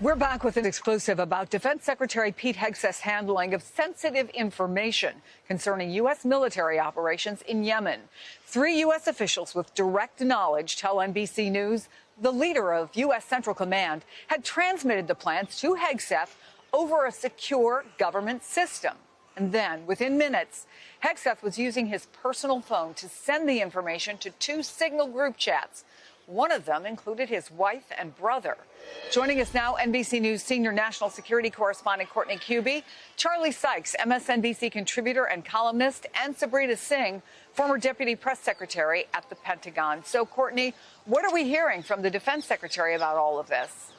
We're back with an exclusive about Defense Secretary Pete Hegseth's handling of sensitive information concerning U.S. military operations in Yemen. 3 U.S. officials with direct knowledge tell NBC News the leader of U.S. Central Command had transmitted the plans to Hegseth over a secure government system. And then, within minutes, Hegseth was using his personal phone to send the information to 2 Signal group chats. One of them included his wife and brother. Joining us now, NBC News senior national security correspondent Courtney Kube, Charlie Sykes, MSNBC contributor and columnist, and Sabrina Singh, former deputy press secretary at the Pentagon. So, Courtney, what are we hearing from the defense secretary about all of this?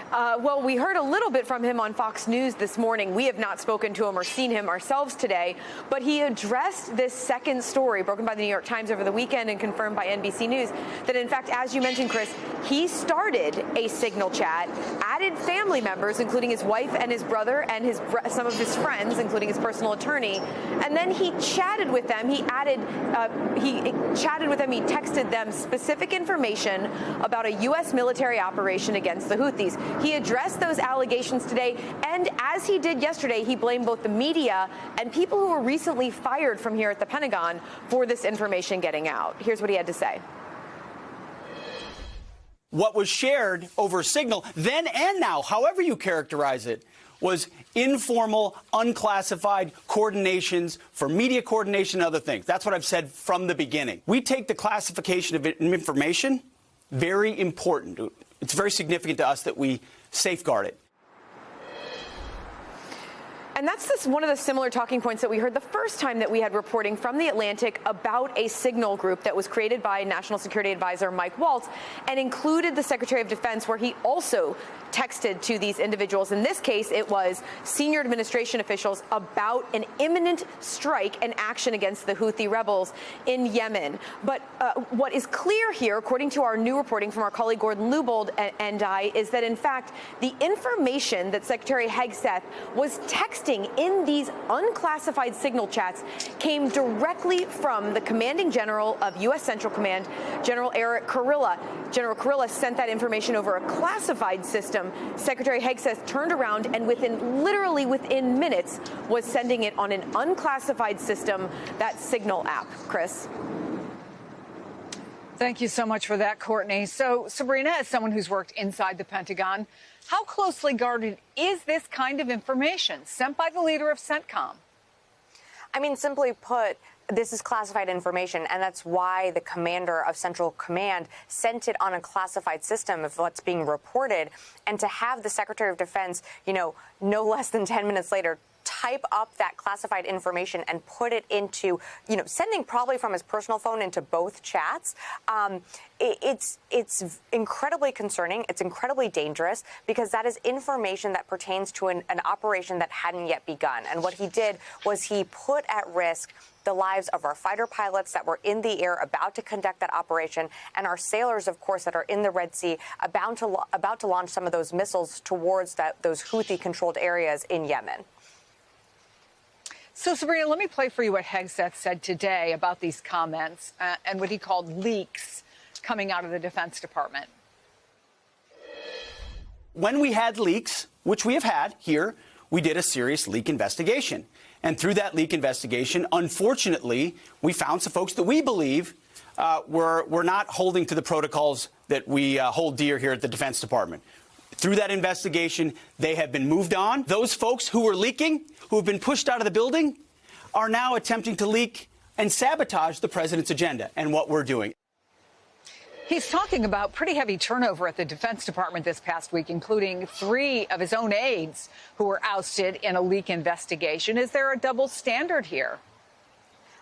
Well, we heard a little bit from him on Fox News this morning. We have not spoken to him or seen him ourselves today, but he addressed this second story broken by the New York Times over the weekend and confirmed by NBC News that, in fact, as you mentioned, Chris, he started a Signal chat, added family members, including his wife and his brother and some of his friends, including his personal attorney, and then he chatted with them. He texted them specific information about a U.S. military operation against the Houthis. He addressed those allegations today, and as he did yesterday, he blamed both the media and people who were recently fired from here at the Pentagon for this information getting out. Here's what he had to say. What was shared over Signal, then and now, however you characterize it, was informal, unclassified coordinations for media coordination and other things. That's what I've said from the beginning. We take the classification of information very important. It's very significant to us that we safeguard it. And that's one of the similar talking points that we heard the first time that we had reporting from The Atlantic about a Signal group that was created by National Security Advisor Mike Waltz and included the Secretary of Defense, where he also texted to these individuals. In this case, it was senior administration officials about an imminent strike and action against the Houthi rebels in Yemen. But what is clear here, according to our new reporting from our colleague Gordon Lubold and I, is that, in fact, the information that Secretary Hegseth was texting in these unclassified Signal chats came directly from the commanding general of U.S. Central Command, General Eric Kurilla. General Kurilla sent that information over a classified system. Secretary Hegseth turned around and literally within minutes was sending it on an unclassified system, that Signal app. Chris? Thank you so much for that, Courtney. So, Sabrina, as someone who's worked inside the Pentagon, how closely guarded is this kind of information sent by the leader of CENTCOM? I mean, simply put, this is classified information, and that's why the commander of Central Command sent it on a classified system of what's being reported. And to have the Secretary of Defense, no less than 10 minutes later, type up that classified information and put it into, sending probably from his personal phone into both chats. It's incredibly concerning. It's incredibly dangerous because that is information that pertains to an operation that hadn't yet begun. And what he did was he put at risk the lives of our fighter pilots that were in the air about to conduct that operation, and our sailors, of course, that are in the Red Sea about to launch some of those missiles towards those Houthi-controlled areas in Yemen. So, Sabrina, let me play for you what Hegseth said today about these comments and what he called leaks coming out of the Defense Department. When we had leaks, which we have had here, we did a serious leak investigation. And through that leak investigation, unfortunately, we found some folks that we believe were not holding to the protocols that we hold dear here at the Defense Department. Through that investigation, they have been moved on. Those folks who were leaking, who have been pushed out of the building, are now attempting to leak and sabotage the president's agenda and what we're doing. He's talking about pretty heavy turnover at the Defense Department this past week, including 3 of his own aides who were ousted in a leak investigation. Is there a double standard here?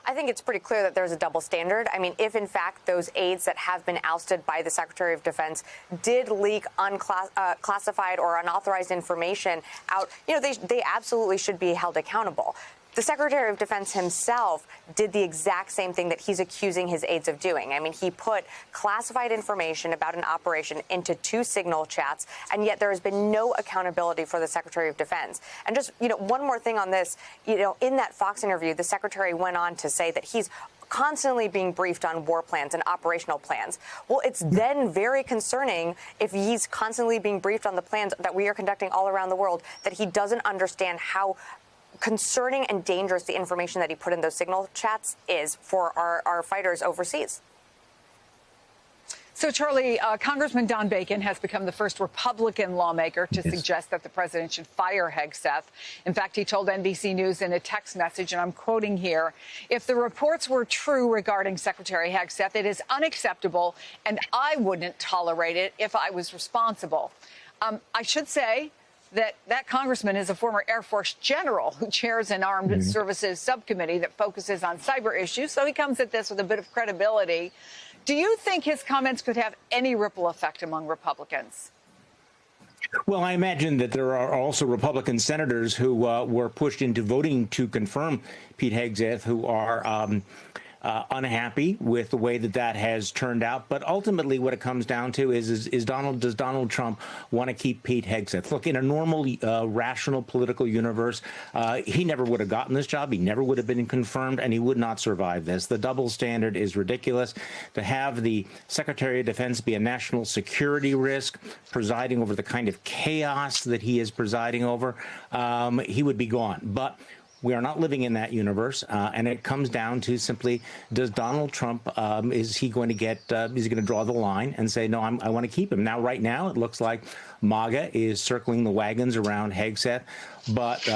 I think it's pretty clear that there's a double standard. I mean, if, in fact, those aides that have been ousted by the Secretary of Defense did leak unclassified or unauthorized information out, they absolutely should be held accountable. The Secretary of Defense himself did the exact same thing that he's accusing his aides of doing. I mean, he put classified information about an operation into 2 Signal chats, and yet there has been no accountability for the Secretary of Defense. And just, one more thing on this, in that Fox interview, the Secretary went on to say that he's constantly being briefed on war plans and operational plans. Well, it's then very concerning if he's constantly being briefed on the plans that we are conducting all around the world, that he doesn't understand how concerning and dangerous the information that he put in those signal chats is for our fighters overseas. So, Charlie, Congressman Don Bacon has become the first Republican lawmaker to suggest that the president should fire Hegseth. In fact, he told NBC News in a text message, and I'm quoting here, "If the reports were true regarding Secretary Hegseth, it is unacceptable, and I wouldn't tolerate it if I was responsible." I should say that congressman is a former Air Force general who chairs an armed services subcommittee that focuses on cyber issues, so he comes at this with a bit of credibility. Do you think his comments could have any ripple effect among Republicans? Well, I imagine that there are also Republican senators who were pushed into voting to confirm Pete Hegseth, who are unhappy with the way that has turned out. But ultimately, what it comes down to is does Donald Trump want to keep Pete Hegseth? Look, in a normal, rational political universe, he never would have gotten this job. He never would have been confirmed, and he would not survive this. The double standard is ridiculous. To have the Secretary of Defense be a national security risk, presiding over the kind of chaos that he is presiding over, he would be gone. But we are not living in that universe, and it comes down to simply: does Donald Trump is he going to draw the line and say, no, I want to keep him? Now, right now, it looks like MAGA is circling the wagons around Hegseth, but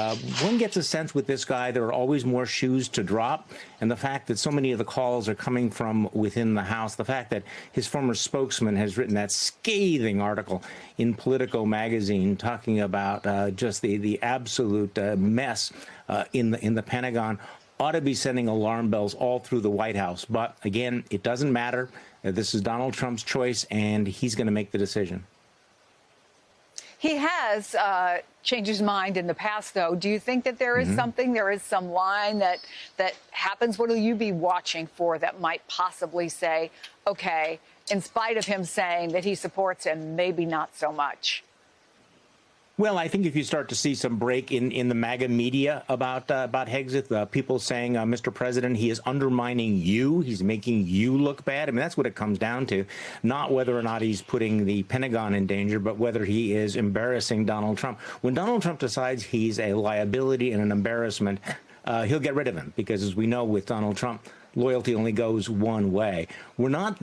one gets a sense with this guy there are always more shoes to drop, and the fact that so many of the calls are coming from within the House, the fact that his former spokesman has written that scathing article in Politico magazine talking about just the absolute mess in the Pentagon, ought to be sending alarm bells all through the White House. But again, it doesn't matter. This is Donald Trump's choice, and he's going to make the decision. He has changed his mind in the past, though. Do you think that there is there is some line that happens? What will you be watching for that might possibly say, okay, in spite of him saying that he supports him, maybe not so much? Well, I think if you start to see some break in the MAGA media about Hegseth, people saying, Mr. President, he is undermining you. He's making you look bad. I mean, that's what it comes down to, not whether or not he's putting the Pentagon in danger, but whether he is embarrassing Donald Trump. When Donald Trump decides he's a liability and an embarrassment, he'll get rid of him, because as we know with Donald Trump, loyalty only goes one way. We're not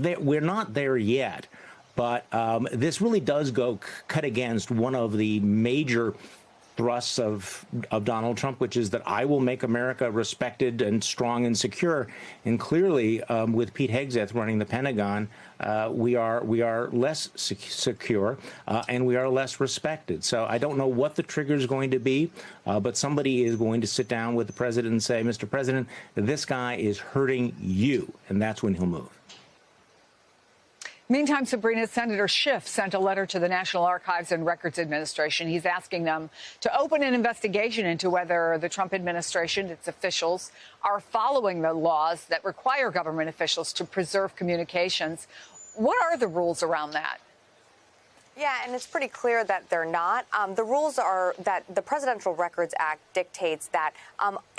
there yet. But this really does cut against one of the major thrusts of Donald Trump, which is that I will make America respected and strong and secure. And clearly, with Pete Hegseth running the Pentagon, we are less secure and we are less respected. So I don't know what the trigger is going to be, but somebody is going to sit down with the president and say, Mr. President, this guy is hurting you, and that's when he'll move. Meantime, Sabrina, Senator Schiff sent a letter to the National Archives and Records Administration. He's asking them to open an investigation into whether the Trump administration, its officials, are following the laws that require government officials to preserve communications. What are the rules around that? Yeah, and it's pretty clear that they're not. The rules are that the Presidential Records Act dictates that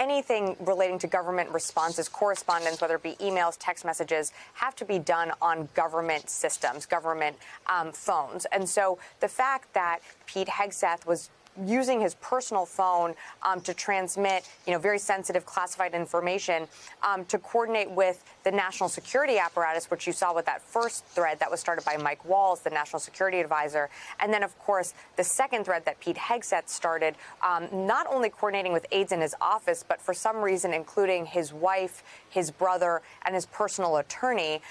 anything relating to government responses, correspondence, whether it be emails, text messages, have to be done on government systems, government phones. And so the fact that Pete Hegseth was using his personal phone to transmit, very sensitive classified information, to coordinate with the national security apparatus, which you saw with that first thread that was started by Mike Waltz, the national security advisor. And then, of course, the second thread that Pete Hegseth started, not only coordinating with aides in his office, but for some reason including his wife, his brother, and his personal attorney.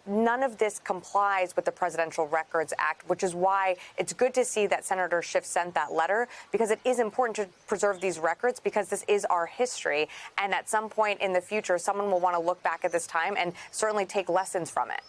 None of this complies with the Presidential Records Act, which is why it's good to see that Senator Schiff sent that letter, because it is important to preserve these records, because this is our history. And at some point in the future, someone will want to look back at this time and certainly take lessons from it.